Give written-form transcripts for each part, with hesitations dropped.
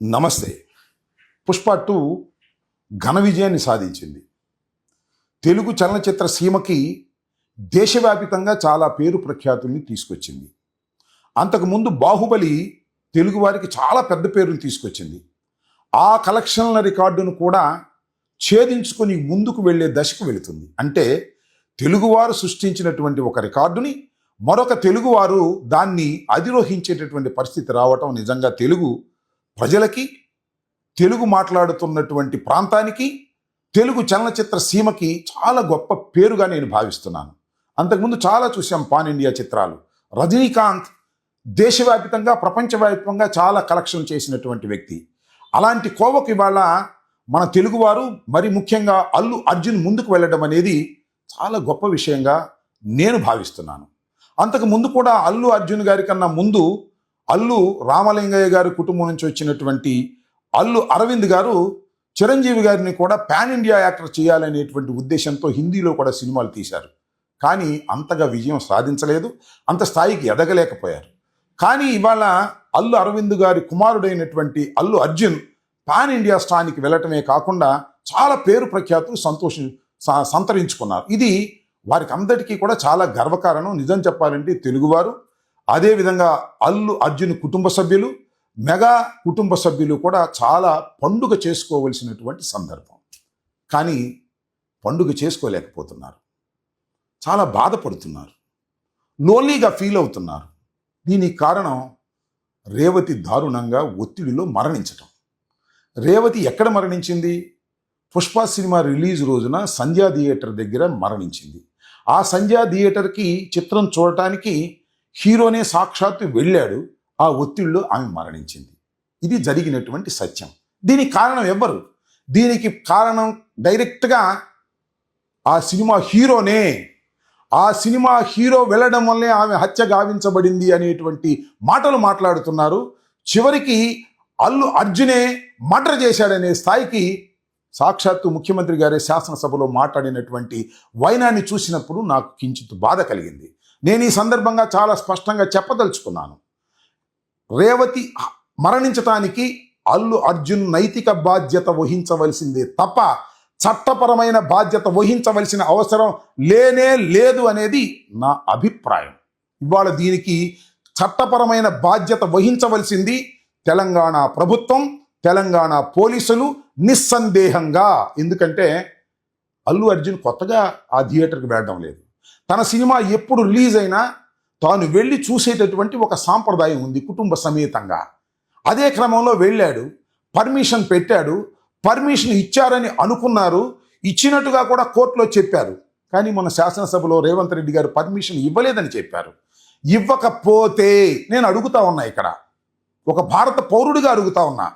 నమస్తే. 'పుష్ప 2' ఘన విజయాన్ని సాధించింది. తెలుగు చలనచిత్ర సీమకి దేశవ్యాపితంగా చాలా పేరు ప్రఖ్యాతుల్ని తీసుకొచ్చింది. అంతకుముందు 'బాహుబలి' తెలుగు వారికి చాలా పెద్ద పేరుని తీసుకొచ్చింది. ఆ కలెక్షన్ల రికార్డును కూడా ఛేదించుకొని ముందుకు వెళ్ళే దశకు వెళుతుంది. అంటే తెలుగువారు సృష్టించినటువంటి ఒక రికార్డుని మరొక తెలుగువారు దాన్ని అధిరోహించేటటువంటి పరిస్థితి రావటం నిజంగా తెలుగు ప్రజలకి, తెలుగు మాట్లాడుతున్నటువంటి ప్రాంతానికి, తెలుగు చలనచిత్ర సీమకి చాలా గొప్ప పేరుగా నేను భావిస్తున్నాను. అంతకుముందు చాలా చూసాం పాన్ ఇండియా చిత్రాలు. రజనీకాంత్ దేశవ్యాప్తంగా, ప్రపంచవ్యాప్తంగా చాలా కలెక్షన్ చేసినటువంటి వ్యక్తి. అలాంటి కోవకు ఇవాళ మన తెలుగువారు, మరి ముఖ్యంగా అల్లు అర్జున్ ముందుకు వెళ్ళడం అనేది చాలా గొప్ప విషయంగా నేను భావిస్తున్నాను. అంతకు ముందు కూడా అల్లు అర్జున్ గారి కన్నా ముందు అల్లు రామలింగయ్య గారి కుటుంబం నుంచి వచ్చినటువంటి అల్లు అరవింద్ గారు చిరంజీవి గారిని కూడా పాన్ ఇండియా యాక్టర్ చేయాలనేటువంటి ఉద్దేశంతో హిందీలో కూడా సినిమాలు తీశారు. కానీ అంతగా విజయం సాధించలేదు, అంత స్థాయికి ఎదగలేకపోయారు. కానీ ఇవాళ అల్లు అరవింద్ గారి కుమారుడైనటువంటి అల్లు అర్జున్ పాన్ ఇండియా స్థాయికి వెళ్ళటమే కాకుండా చాలా పేరు ప్రఖ్యాతులు సంతరించుకున్నారు. ఇది వారికి అందరికీ కూడా చాలా గర్వకారణం. నిజం చెప్పాలంటే తెలుగువారు, అదేవిధంగా అల్లు అర్జున్ కుటుంబ సభ్యులు, మెగా కుటుంబ సభ్యులు కూడా చాలా పండుగ చేసుకోవలసినటువంటి సందర్భం. కానీ పండుగ చేసుకోలేకపోతున్నారు, చాలా బాధపడుతున్నారు, లోన్లీగా ఫీల్ అవుతున్నారు. దీనికి కారణం రేవతి దారుణంగా ఒత్తిడిలో మరణించటం. రేవతి ఎక్కడ మరణించింది? 'పుష్ప' సినిమా రిలీజ్ రోజున సంధ్యా థియేటర్ దగ్గర మరణించింది. ఆ సంధ్యా థియేటర్కి చిత్రం చూడటానికి హీరోనే సాక్షాత్తు వెళ్ళాడు. ఆ ఒత్తిడిలో ఆమె మరణించింది. ఇది జరిగినటువంటి సత్యం. దీనికి కారణం ఎవ్వరు? దీనికి కారణం డైరెక్ట్గా ఆ సినిమా హీరోనే. ఆ సినిమా హీరో వెళ్ళడం వల్లే ఆమె హత్య గావించబడింది అనేటువంటి మాటలు మాట్లాడుతున్నారు. చివరికి అల్లు అర్జునే మర్డర్ చేశాడనే స్థాయికి సాక్షాత్తు ముఖ్యమంత్రి గారే శాసనసభలో మాట్లాడినటువంటి వైనాన్ని చూసినప్పుడు నాకు కించిత్ బాధ కలిగింది. నేను ఈ సందర్భంగా చాలా స్పష్టంగా చెప్పదలుచుకున్నాను. రేవతి మరణించటానికి అల్లు అర్జున్ నైతిక బాధ్యత వహించవలసిందే తప్ప చట్టపరమైన బాధ్యత వహించవలసిన అవసరం లేనే లేదు అనేది నా అభిప్రాయం. ఇవాళ దీనికి చట్టపరమైన బాధ్యత వహించవలసింది తెలంగాణ ప్రభుత్వం, తెలంగాణ పోలీసులు నిస్సందేహంగా. ఎందుకంటే అల్లు అర్జున్ కొత్తగా ఆ థియేటర్కి వెళ్ళడం లేదు. తన సినిమా ఎప్పుడు రిలీజ్ అయినా తాను వెళ్ళి చూసేటటువంటి ఒక సాంప్రదాయం ఉంది కుటుంబ సమేతంగా. అదే క్రమంలో వెళ్ళాడు, పర్మిషన్ పెట్టాడు, పర్మిషన్ ఇచ్చారని అనుకున్నారు, ఇచ్చినట్టుగా కూడా కోర్టులో చెప్పారు. కానీ మన శాసనసభలో రేవంత్ రెడ్డి గారు పర్మిషన్ ఇవ్వలేదని చెప్పారు. ఇవ్వకపోతే నేను అడుగుతా ఉన్నా, ఇక్కడ ఒక భారత పౌరుడిగా అడుగుతా ఉన్నా,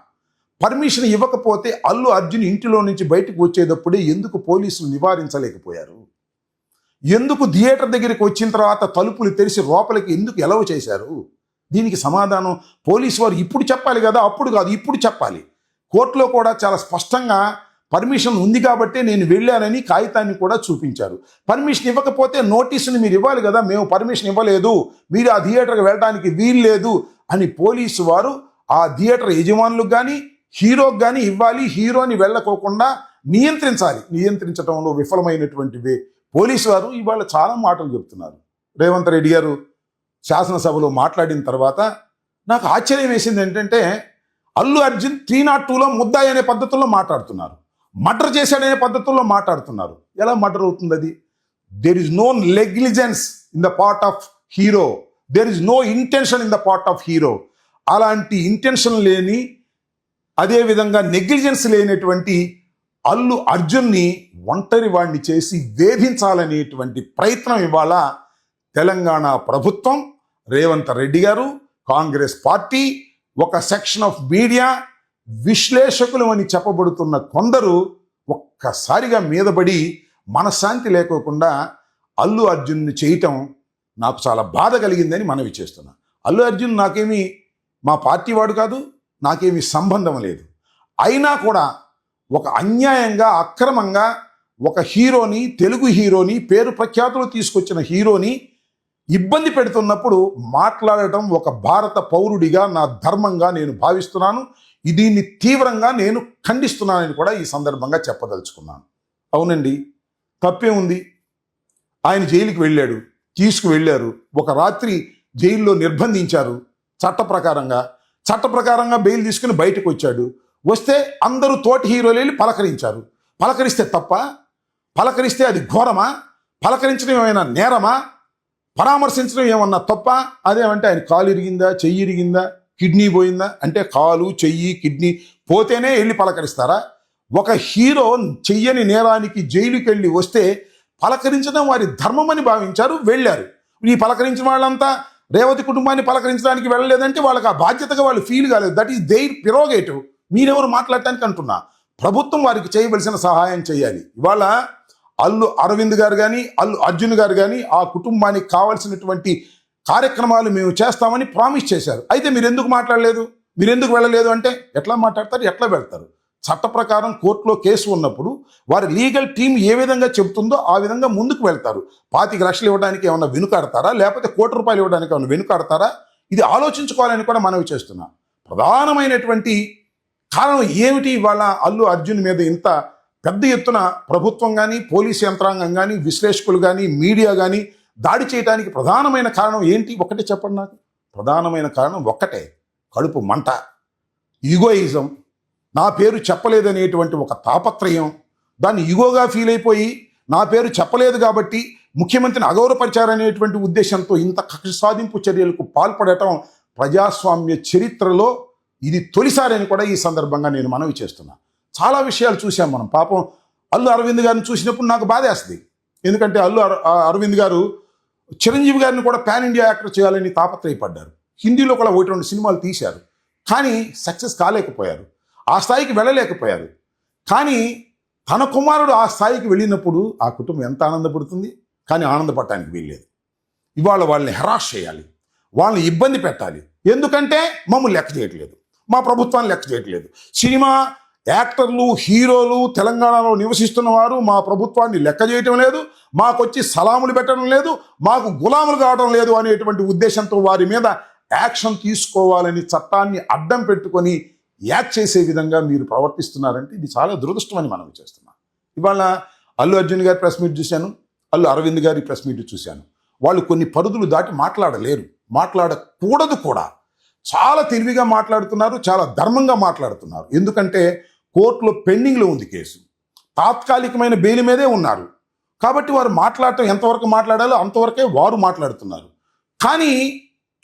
పర్మిషన్ ఇవ్వకపోతే అల్లు అర్జున్ ఇంటిలో నుంచి బయటకు వచ్చేటప్పుడే ఎందుకు పోలీసులు నివారించలేకపోయారు? ఎందుకు థియేటర్ దగ్గరికి వచ్చిన తర్వాత తలుపులు తెరిచి లోపలికి ఎందుకు ఎలవ్ చేశారు? దీనికి సమాధానం పోలీసు వారు ఇప్పుడు చెప్పాలి కదా, అప్పుడు కాదు, ఇప్పుడు చెప్పాలి. కోర్టులో కూడా చాలా స్పష్టంగా పర్మిషన్ ఉంది కాబట్టే నేను వెళ్ళానని కాగితాన్ని కూడా చూపించారు. పర్మిషన్ ఇవ్వకపోతే నోటీసుని మీరు ఇవ్వాలి కదా, మేము పర్మిషన్ ఇవ్వలేదు, మీరు ఆ థియేటర్కి వెళ్ళడానికి వీలు లేదు అని పోలీసు వారు ఆ థియేటర్ యజమానులకు కానీ హీరోకి కానీ ఇవ్వాలి. హీరోని వెళ్ళకోకుండా నియంత్రించాలి. నియంత్రించడంలో విఫలమైనటువంటి పోలీసు వారు ఇవాళ చాలా మాటలు చెప్తున్నారు. రేవంత్ రెడ్డి గారు శాసనసభలో మాట్లాడిన తర్వాత నాకు ఆశ్చర్యం వేసింది ఏంటంటే, అల్లు అర్జున్ 302లో ముద్దాయి అనే పద్ధతుల్లో మాట్లాడుతున్నారు, మర్డర్ చేశాడనే పద్ధతుల్లో మాట్లాడుతున్నారు. ఎలా మర్డర్ అవుతుంది అది? There is no negligence in the part of hero, there is no intention in the part of hero. అలాంటి ఇంటెన్షన్ లేని, అదేవిధంగా నెగ్లిజెన్స్ లేనటువంటి అల్లు అర్జున్ని ఒంటరి వాడిని చేసి వేధించాలనేటువంటి ప్రయత్నం ఇవాళ తెలంగాణ ప్రభుత్వం, రేవంత్ రెడ్డి గారు, కాంగ్రెస్ పార్టీ, ఒక సెక్షన్ ఆఫ్ మీడియా, విశ్లేషకులు అని చెప్పబడుతున్న కొందరు ఒక్కసారిగా మీదపడి మనశ్శాంతి లేకోకుండా అల్లు అర్జున్ని చేయటం నాకు చాలా బాధ కలిగిందని మనవి చేస్తున్నా. అల్లు అర్జున్ నాకేమీ మా పార్టీ వాడు కాదు, నాకేమీ సంబంధం లేదు. అయినా కూడా ఒక అన్యాయంగా, అక్రమంగా ఒక హీరోని, తెలుగు హీరోని, పేరు ప్రఖ్యాతులు తీసుకొచ్చిన హీరోని ఇబ్బంది పెడుతున్నప్పుడు మాట్లాడటం ఒక భారత పౌరుడిగా నా ధర్మంగా నేను భావిస్తున్నాను. దీన్ని తీవ్రంగా నేను ఖండిస్తున్నానని కూడా ఈ సందర్భంగా చెప్పదలుచుకున్నాను. అవునండి, తప్పే ఉంది. ఆయన జైలుకి వెళ్ళాడు, తీసుకువెళ్ళారు, ఒక రాత్రి జైల్లో నిర్బంధించారు. చట్ట ప్రకారంగా బెయిల్ తీసుకుని బయటకు వచ్చాడు. వస్తే అందరూ తోటి హీరోలు వెళ్ళి పలకరించారు. పలకరిస్తే తప్ప? పలకరిస్తే అది ఘోరమా? పలకరించడం ఏమైనా నేరమా? పరామర్శించడం ఏమన్నా తప్ప? అదేమంటే ఆయన కాలు ఇరిగిందా, చెయ్యి ఇరిగిందా, కిడ్నీ పోయిందా అంటే కాలు, చెయ్యి, కిడ్నీ పోతేనే వెళ్ళి పలకరిస్తారా? ఒక హీరో చెయ్యని నేరానికి జైలుకి వెళ్ళి వస్తే పలకరించడం వారి ధర్మమని భావించారు, వెళ్ళారు. ఈ పలకరించిన వాళ్ళంతా రేవతి కుటుంబాన్ని పలకరించడానికి వెళ్ళలేదంటే వాళ్ళకి ఆ బాధ్యతగా వాళ్ళు ఫీల్ కాలేదు. That is their prerogative. మీరెవరు మాట్లాడటానికి అంటున్నా? ప్రభుత్వం వారికి చేయవలసిన సహాయం చేయాలి. ఇవాళ అల్లు అరవింద్ గారు కానీ, అల్లు అర్జున్ గారు కానీ ఆ కుటుంబానికి కావాల్సినటువంటి కార్యక్రమాలు మేము చేస్తామని ప్రామిస్ చేశారు. అయితే మీరు ఎందుకు మాట్లాడలేదు, మీరు ఎందుకు వెళ్ళలేదు అంటే ఎట్లా మాట్లాడతారు, ఎట్లా వెళ్తారు? చట్ట ప్రకారం కోర్టులో కేసు ఉన్నప్పుడు వారి లీగల్ టీం ఏ విధంగా చెబుతుందో ఆ విధంగా ముందుకు వెళ్తారు. 25 లక్షలు ఇవ్వడానికి ఏమన్నా వెనుకాడతారా, లేకపోతే ₹1 కోటి ఇవ్వడానికి ఏమన్నా వెనుకాడతారా? ఇది ఆలోచించుకోవాలని కూడా మనవి చేస్తున్నా. ప్రధానమైనటువంటి కారణం ఏమిటి? ఇవాళ అల్లు అర్జున్ మీద ఇంత పెద్ద ఎత్తున ప్రభుత్వం కానీ, పోలీస్ యంత్రాంగం కానీ, విశ్లేషకులు కానీ, మీడియా కానీ దాడి చేయడానికి ప్రధానమైన కారణం ఏంటి? ఒకటే చెప్పండి నాకు. ప్రధానమైన కారణం ఒక్కటే, కడుపు మంట, ఈగోయిజం, నా పేరు చెప్పలేదనేటువంటి ఒక తాపత్రయం. దాన్ని ఈగోగా ఫీల్ అయిపోయి నా పేరు చెప్పలేదు కాబట్టి ముఖ్యమంత్రిని అగౌరవపరిచారనేటువంటి ఉద్దేశంతో ఇంత కక్ష సాధింపు చర్యలకు పాల్పడటం ప్రజాస్వామ్య చరిత్రలో ఇది తొలిసారని కూడా ఈ సందర్భంగా నేను మనవి చేస్తున్నా. చాలా విషయాలు చూసాం మనం. పాపం అల్లు అరవింద్ గారిని చూసినప్పుడు నాకు బాధేస్తుంది. ఎందుకంటే అరవింద్ గారు చిరంజీవి గారిని కూడా పాన్ ఇండియా యాక్టర్ చేయాలని తాపత్రయపడ్డారు. హిందీలో కూడా 1-2 సినిమాలు తీశారు, కానీ సక్సెస్ కాలేకపోయారు, ఆ స్థాయికి వెళ్ళలేకపోయారు. కానీ తన కుమారుడు ఆ స్థాయికి వెళ్ళినప్పుడు ఆ కుటుంబం ఎంత ఆనందపడుతుంది. కానీ ఆనందపడటానికి వీల్లేదు. ఇవాళ వాళ్ళని హెరాస్ చేయాలి, వాళ్ళని ఇబ్బంది పెట్టాలి. ఎందుకంటే మమ్మల్ని లెక్క చేయట్లేదు, మా ప్రభుత్వాన్ని లెక్క చేయట్లేదు. సినిమా యాక్టర్లు, హీరోలు తెలంగాణలో నివసిస్తున్న వారు మా ప్రభుత్వాన్ని లెక్క చేయటం లేదు, మాకొచ్చి సలాములు పెట్టడం లేదు, మాకు గులాములు కావడం లేదు అనేటువంటి ఉద్దేశంతో వారి మీద యాక్షన్ తీసుకోవాలని చట్టాన్ని అడ్డం పెట్టుకొని యాక్ట్ చేసే విధంగా మీరు ప్రవర్తిస్తున్నారంటే ఇది చాలా దురదృష్టమని మనం చేస్తున్నాం. ఇవాళ అల్లు అర్జున్ గారి ప్రెస్ మీట్ చూశాను, అల్లు అరవింద్ గారి ప్రెస్ మీట్ చూశాను. వాళ్ళు కొన్ని పరిధులు దాటి మాట్లాడలేరు, మాట్లాడకూడదు కూడా. చాలా తెలివిగా మాట్లాడుతున్నారు, చాలా ధర్మంగా మాట్లాడుతున్నారు. ఎందుకంటే కోర్టులో పెండింగ్లో ఉంది కేసు, తాత్కాలికమైన బెయిల్ మీదే ఉన్నారు. కాబట్టి వారు మాట్లాడటం ఎంతవరకు మాట్లాడాలో అంతవరకే వారు మాట్లాడుతున్నారు. కానీ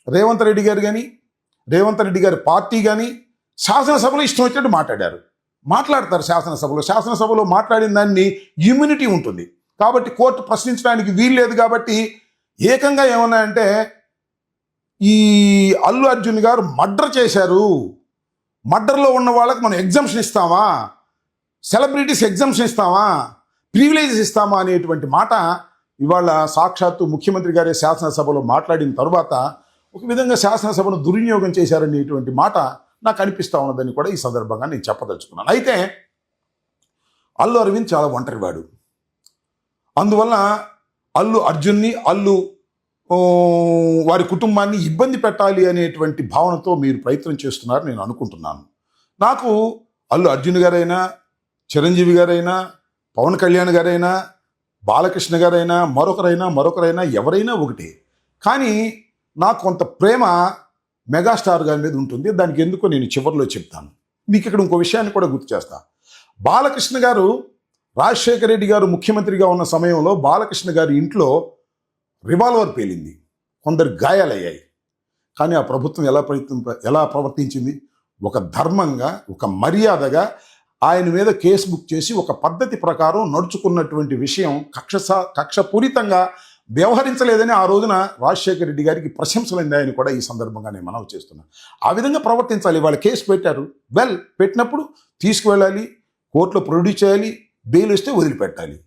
రేవంత్ రెడ్డి గారు కానీ, రేవంత్ రెడ్డి గారి పార్టీ కానీ శాసనసభలో ఇష్టం వచ్చినట్టు మాట్లాడతారు. శాసనసభలో మాట్లాడిన దాన్ని ఇమ్యూనిటీ ఉంటుంది కాబట్టి కోర్టు ప్రశ్నించడానికి వీల్లేదు. కాబట్టి ఏకంగా ఏమన్నాయంటే ఈ అల్లు అర్జున్ గారు మర్డర్ చేశారు, మర్డర్లో ఉన్న వాళ్ళకి మనం ఎగ్జంప్షన్ ఇస్తామా, సెలబ్రిటీస్ ఎగ్జంప్షన్ ఇస్తామా, ప్రివిలేజెస్ ఇస్తామా అనేటువంటి మాట ఇవాళ సాక్షాత్తు ముఖ్యమంత్రి గారే శాసనసభలో మాట్లాడిన తర్వాత ఒక విధంగా శాసనసభను దుర్వినియోగం చేశారనేటువంటి మాట నాకు అనిపిస్తూ ఉన్నదని కూడా ఈ సందర్భంగా నేను చెప్పదలుచుకున్నాను. అయితే అల్లు అరవింద్ చాలా ఒంటరివాడు. అందువల్ల అల్లు అర్జున్ని, వారి కుటుంబాన్ని ఇబ్బంది పెట్టాలి అనేటువంటి భావనతో మీరు ప్రయత్నం చేస్తున్నారు నేను అనుకుంటున్నాను. నాకు అల్లు అర్జున్ గారైనా, చిరంజీవి గారైనా, పవన్ కళ్యాణ్ గారైనా, బాలకృష్ణ గారైనా, మరొకరైనా ఎవరైనా ఒకటే. కానీ నాకు కొంత ప్రేమ మెగాస్టార్ గారి మీద ఉంటుంది. దానికి ఎందుకో నేను చివరిలో చెప్తాను. మీకు ఇక్కడ ఇంకో విషయాన్ని కూడా గుర్తు చేస్తా. బాలకృష్ణ గారు, రాజశేఖర రెడ్డి గారు ముఖ్యమంత్రిగా ఉన్న సమయంలో బాలకృష్ణ గారి ఇంట్లో రివాల్వర్ పేలింది, కొందరు గాయాలయ్యాయి. కానీ ఆ ప్రభుత్వం ఎలా ప్రవర్తించింది? ఒక ధర్మంగా, ఒక మర్యాదగా ఆయన మీద కేసు బుక్ చేసి ఒక పద్ధతి ప్రకారం నడుచుకున్నటువంటి విషయం కక్షపూరితంగా వ్యవహరించలేదని ఆ రోజున రాజశేఖర రెడ్డి గారికి ప్రశంసలైంది ఆయన కూడా ఈ సందర్భంగా నేను మనవి చేస్తున్నాను. ఆ విధంగా ప్రవర్తించాలి. వాళ్ళు కేసు పెట్టారు, పెట్టినప్పుడు తీసుకువెళ్ళాలి, కోర్టులో ప్రొడ్యూస్ చేయాలి, బెయిల్ వస్తే వదిలిపెట్టాలి.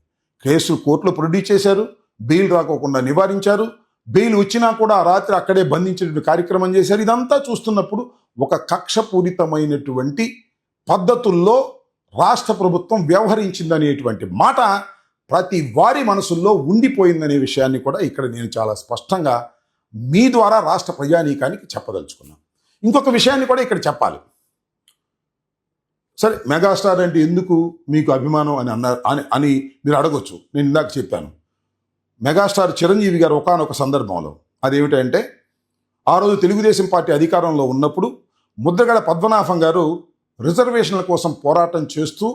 కేసు కోర్టులో ప్రొడ్యూస్ చేశారు, బెయిల్ రాకోకుండా నివారించారు, బెయిల్ వచ్చినా కూడా ఆ రాత్రి అక్కడే బంధించేటువంటి కార్యక్రమం చేశారు. ఇదంతా చూస్తున్నప్పుడు ఒక కక్షపూరితమైనటువంటి పద్ధతుల్లో రాష్ట్ర ప్రభుత్వం వ్యవహరించిందనేటువంటి మాట ప్రతి వారి మనసుల్లో ఉండిపోయిందనే విషయాన్ని కూడా ఇక్కడ నేను చాలా స్పష్టంగా మీ ద్వారా రాష్ట్ర ప్రజానీకానికి చెప్పదలుచుకున్నాను. ఇంకొక విషయాన్ని కూడా ఇక్కడ చెప్పాలి. సరే మెగాస్టార్ అంటే ఎందుకు మీకు అభిమానం అని అన్నారు అని మీరు అడగొచ్చు. నేను ఇందాక చెప్పాను, మెగాస్టార్ చిరంజీవి గారు ఒకానొక సందర్భంలో అదేమిటంటే, ఆ రోజు తెలుగుదేశం పార్టీ అధికారంలో ఉన్నప్పుడు ముద్రగడ పద్మనాభం గారు రిజర్వేషన్ల కోసం పోరాటం చేస్తూ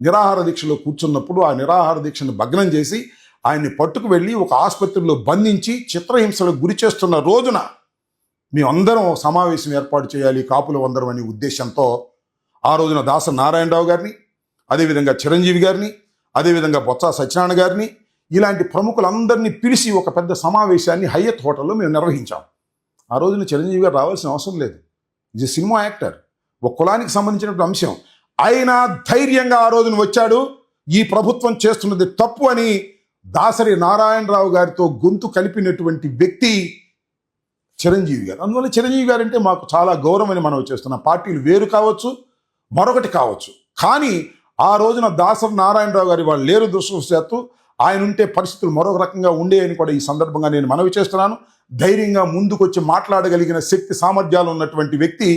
నిరాహార దీక్షలో కూర్చున్నప్పుడు ఆ నిరాహార దీక్షను భగ్నం చేసి ఆయన్ని పట్టుకు వెళ్ళి ఒక ఆసుపత్రిలో బంధించి చిత్రహింసలకు గురి చేస్తున్న రోజున మేమందరం సమావేశం ఏర్పాటు చేయాలి కాపుల వందరం అనే ఉద్దేశంతో ఆ రోజున దాసరి నారాయణరావు గారిని, అదేవిధంగా చిరంజీవి గారిని, అదేవిధంగా బొత్స సత్యనారాయణ గారిని, ఇలాంటి ప్రముఖులందరినీ పిలిచి ఒక పెద్ద సమావేశాన్ని హయ్యత్ హోటల్లో మేము నిర్వహించాం. ఆ రోజున చిరంజీవి గారు రావాల్సిన అవసరం లేదు. ఇది సినిమా యాక్టర్, ఒక కులానికి సంబంధించినటువంటి అంశం. అయినా ధైర్యంగా ఆ రోజున వచ్చాడు. ఈ ప్రభుత్వం చేస్తున్నది తప్పు అని దాసరి నారాయణరావు గారితో గొంతు కలిపినటువంటి వ్యక్తి చిరంజీవి గారు. అందువల్ల చిరంజీవి గారు అంటే మాకు చాలా గౌరవమని మనం చేస్తున్నాం. పార్టీలు వేరు కావచ్చు, మరొకటి కావచ్చు, కానీ ఆ రోజున దాసరి నారాయణరావు గారి వాళ్ళు లేరు. దురదృష్టవశాత్తు ఆయన ఉంటే పరిస్థితులు మరొక రకంగా ఉండేవని కూడా ఈ సందర్భంగా నేను మనవి చేస్తున్నాను. ధైర్యంగా ముందుకొచ్చి మాట్లాడగలిగిన శక్తి సామర్థ్యాలు ఉన్నటువంటి వ్యక్తి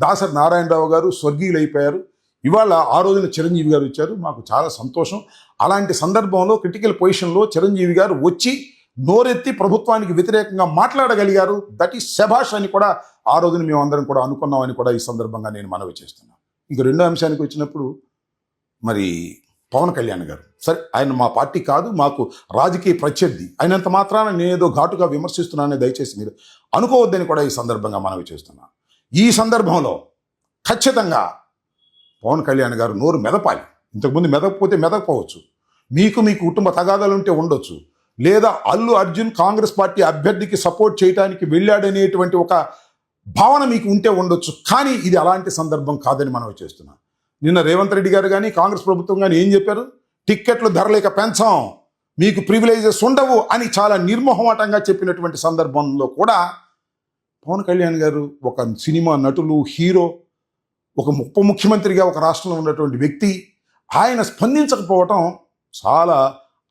దాసరి నారాయణరావు గారు స్వర్గీయులైపోయారు. ఇవాళ ఆ రోజున చిరంజీవి గారు వచ్చారు, మాకు చాలా సంతోషం. అలాంటి సందర్భంలో క్రిటికల్ పొజిషన్లో చిరంజీవి గారు వచ్చి నోరెత్తి ప్రభుత్వానికి వ్యతిరేకంగా మాట్లాడగలిగారు. దట్ ఈస్ శభాష్ అని కూడా ఆ రోజున మేమందరం కూడా అనుకున్నామని కూడా ఈ సందర్భంగా నేను మనవి చేస్తున్నాను. ఇక రెండో అంశానికి వచ్చినప్పుడు, మరి పవన్ కళ్యాణ్ గారు, సరే ఆయన మా పార్టీ కాదు, మాకు రాజకీయ ప్రత్యర్థి అయినంత మాత్రాన నేనేదో ఘాటుగా విమర్శిస్తున్నానని దయచేసి మీరు అనుకోవద్దని కూడా ఈ సందర్భంగా మనవి చేస్తున్నాను. ఈ సందర్భంలో ఖచ్చితంగా పవన్ కళ్యాణ్ గారు నోరు మెదపాలి. ఇంతకుముందు మెదకపోతే మెదకపోవచ్చు, మీకు మీ కుటుంబ తగాదాలు ఉంటే ఉండొచ్చు, లేదా అల్లు అర్జున్ కాంగ్రెస్ పార్టీ అభ్యర్థికి సపోర్ట్ చేయడానికి వెళ్ళాడనేటువంటి ఒక భావన మీకు ఉంటే ఉండొచ్చు. కానీ ఇది అలాంటి సందర్భం కాదని మనం చేస్తున్నాం. నిన్న రేవంత్ రెడ్డి గారు కానీ కాంగ్రెస్ ప్రభుత్వం కానీ ఏం చెప్పారు? టిక్కెట్లు ధరలేక పెంచాం, మీకు ప్రివిలేజెస్ ఉండవు అని చాలా నిర్మోహమాటంగా చెప్పినటువంటి సందర్భంలో కూడా పవన్ కళ్యాణ్ గారు ఒక సినిమా నటులు, హీరో, ఒక ఉప ముఖ్యమంత్రిగా ఒక రాష్ట్రంలో ఉన్నటువంటి వ్యక్తి, ఆయన స్పందించకపోవటం చాలా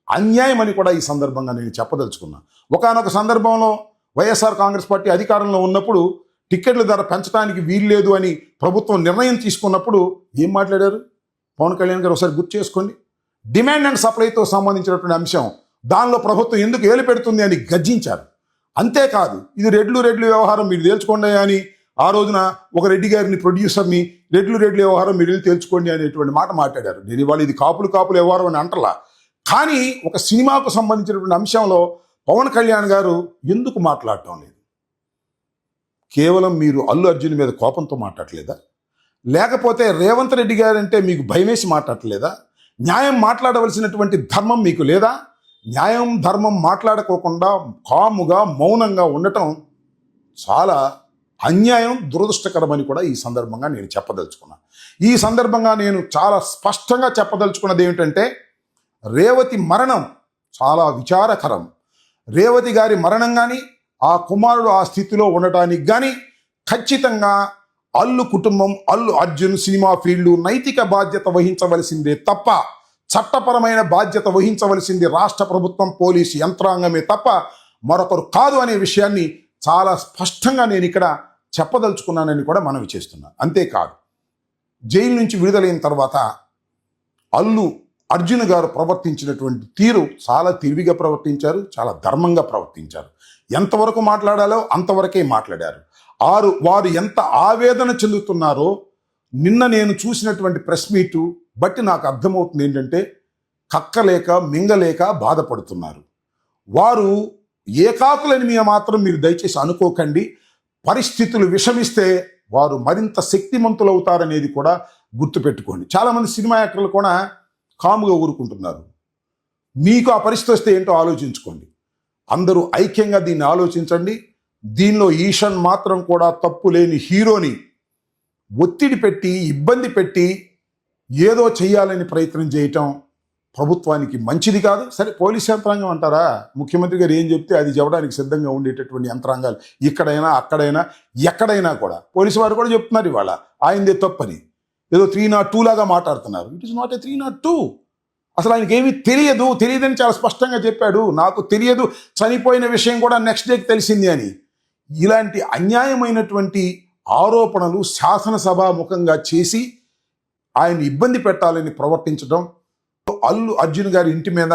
అన్యాయం అని కూడా ఈ సందర్భంగా నేను చెప్పదలుచుకున్నా. ఒకానొక సందర్భంలో వైఎస్ఆర్ కాంగ్రెస్ పార్టీ అధికారంలో ఉన్నప్పుడు టిక్కెట్ల ధర పెంచడానికి వీల్లేదు అని ప్రభుత్వం నిర్ణయం తీసుకున్నప్పుడు ఏం మాట్లాడారు పవన్ కళ్యాణ్ గారు? ఒకసారి గుర్తు చేసుకోండి. డిమాండ్ అండ్ సప్లైతో సంబంధించినటువంటి అంశం, దానిలో ప్రభుత్వం ఎందుకు ఏలు పెడుతుంది అని గర్జించారు. అంతేకాదు, ఇది రెడ్లు వ్యవహారం మీరు తేల్చుకోండి అని ఆ రోజున ఒక రెడ్డి గారిని ప్రొడ్యూసర్ని రెడ్లు వ్యవహారం మీరు వెళ్ళి తేల్చుకోండి అనేటువంటి మాట మాట్లాడారు. నేను ఇవాళ ఇది కాపులు వ్యవహారం అని అంటలా, కానీ ఒక సినిమాకు సంబంధించినటువంటి అంశంలో పవన్ కళ్యాణ్ గారు ఎందుకు మాట్లాడటం లేదు? కేవలం మీరు అల్లు అర్జున్ మీద కోపంతో మాట్లాడలేదా? లేకపోతే రేవంత్ రెడ్డి గారు అంటే మీకు భయమేసి మాట్లాడలేదా? న్యాయం మాట్లాడవలసినటువంటి ధర్మం మీకు లేదా? న్యాయం ధర్మం మాట్లాడుకోకుండా కాముగా మౌనంగా ఉండటం చాలా అన్యాయం, దురదృష్టకరమని కూడా ఈ సందర్భంగా నేను చెప్పదలుచుకున్నాను. ఈ సందర్భంగా నేను చాలా స్పష్టంగా చెప్పదలుచుకున్నది ఏమిటంటే, రేవతి మరణం చాలా విచారకరం. రేవతి గారి మరణం కానీ, ఆ కుమారుడు ఆ స్థితిలో ఉండటానికి కానీ ఖచ్చితంగా అల్లు కుటుంబం, అల్లు అర్జున్ సినిమా ఫీల్డ్ నైతిక బాధ్యత వహించవలసిందే తప్ప, చట్టపరమైన బాధ్యత వహించవలసింది రాష్ట్ర ప్రభుత్వం, పోలీసు యంత్రాంగమే తప్ప మరొకరు కాదు అనే విషయాన్ని చాలా స్పష్టంగా నేను ఇక్కడ చెప్పదలుచుకున్నానని కూడా మనవి చేస్తున్నాను. అంతేకాదు, జైలు నుంచి విడుదలైన తర్వాత అల్లు అర్జున్ గారు ప్రవర్తించినటువంటి తీరు చాలా తెలివిగా ప్రవర్తించారు, చాలా ధర్మంగా ప్రవర్తించారు. ఎంతవరకు మాట్లాడాలో అంతవరకే మాట్లాడారు. వారు ఎంత ఆవేదన చెందుతున్నారో నిన్న నేను చూసినటువంటి ప్రెస్ మీటు బట్టి నాకు అర్థమవుతుంది ఏంటంటే, కక్కలేక మింగలేక బాధపడుతున్నారు. వారు ఏకాకులని మాత్రం మీరు దయచేసి అనుకోకండి. పరిస్థితులు విషమిస్తే వారు మరింత శక్తిమంతులవుతారనేది కూడా గుర్తుపెట్టుకోండి. చాలామంది సినిమా యాక్టర్లు కూడా కాముగా ఊరుకుంటున్నారు. మీకు ఆ పరిస్థితి వస్తే ఏంటో ఆలోచించుకోండి. అందరూ ఐక్యంగా దీన్ని ఆలోచించండి. దీనిలో ఈశాన్ మాత్రం కూడా తప్పు లేని హీరోని ఒత్తిడి పెట్టి, ఇబ్బంది పెట్టి ఏదో చేయాలని ప్రయత్నం చేయటం ప్రభుత్వానికి మంచిది కాదు. సరే, పోలీస్ యంత్రాంగం అంటారా? ముఖ్యమంత్రి గారు ఏం చెప్తే అది చెప్పడానికి సిద్ధంగా ఉండేటటువంటి యంత్రాంగాలు ఇక్కడైనా అక్కడైనా ఎక్కడైనా కూడా పోలీసు వారు కూడా చెప్తున్నారు ఇవాళ ఆయనదే తప్పని. ఏదో 302 లాగా మాట్లాడుతున్నారు. It is not a 302. అసలు ఆయనకి ఏమీ తెలియదని చాలా స్పష్టంగా చెప్పాడు. నాకు తెలియదు, చనిపోయిన విషయం కూడా నెక్స్ట్ డేకి తెలిసింది అని. ఇలాంటి అన్యాయమైనటువంటి ఆరోపణలు శాసనసభాముఖంగా చేసి ఆయన ఇబ్బంది పెట్టాలని ప్రవర్తించడం, అల్లు అర్జున్ గారి ఇంటి మీద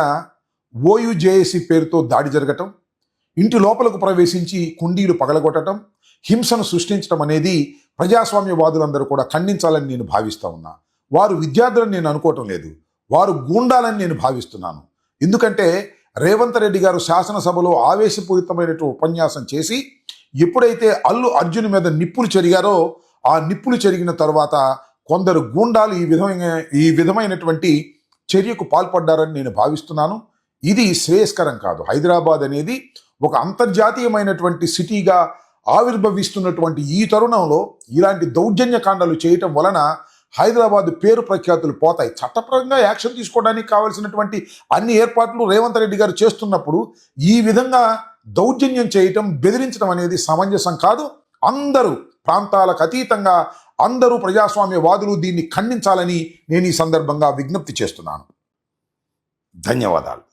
ఓయుజేఏసీ పేరుతో దాడి జరగటం, ఇంటి లోపలకు ప్రవేశించి కుండీలు పగలగొట్టడం, హింసను సృష్టించడం అనేది ప్రజాస్వామ్యవాదులందరూ కూడా ఖండించాలని నేను భావిస్తా ఉన్నా. వారు విద్యార్థులని నేను అనుకోవటం లేదు, వారు గూండాలని నేను భావిస్తున్నాను. ఎందుకంటే రేవంత్ రెడ్డి గారు శాసనసభలో ఆవేశపూరితమైనటువంటి ఉపన్యాసం చేసి ఎప్పుడైతే అల్లు అర్జున్ మీద నిప్పులు చెరిగారో, ఆ నిప్పులు చెరిగిన తర్వాత కొందరు గూండాలు ఈ విధమైనటువంటి చర్యకు పాల్పడ్డారని నేను భావిస్తున్నాను. ఇది శ్రేయస్కరం కాదు. హైదరాబాద్ అనేది ఒక అంతర్జాతీయమైనటువంటి సిటీగా ఆవిర్భవిస్తున్నటువంటి ఈ తరుణంలో ఇలాంటి దౌర్జన్యకాండాలు చేయటం వలన హైదరాబాద్ పేరు ప్రఖ్యాతులు పోతాయి. చట్టపరంగా యాక్షన్ తీసుకోవడానికి కావాల్సినటువంటి అన్ని ఏర్పాట్లు రేవంత్ రెడ్డి గారు చేస్తున్నప్పుడు ఈ విధంగా దౌర్జన్యం చేయటం, బెదిరించడం అనేది సమంజసం కాదు. అందరూ ప్రాంతాలకు అతీతంగా అందరూ ప్రజాస్వామ్యవాదులు దీన్ని ఖండించాలని నేను ఈ సందర్భంగా విజ్ఞప్తి చేస్తున్నాను. ధన్యవాదాలు.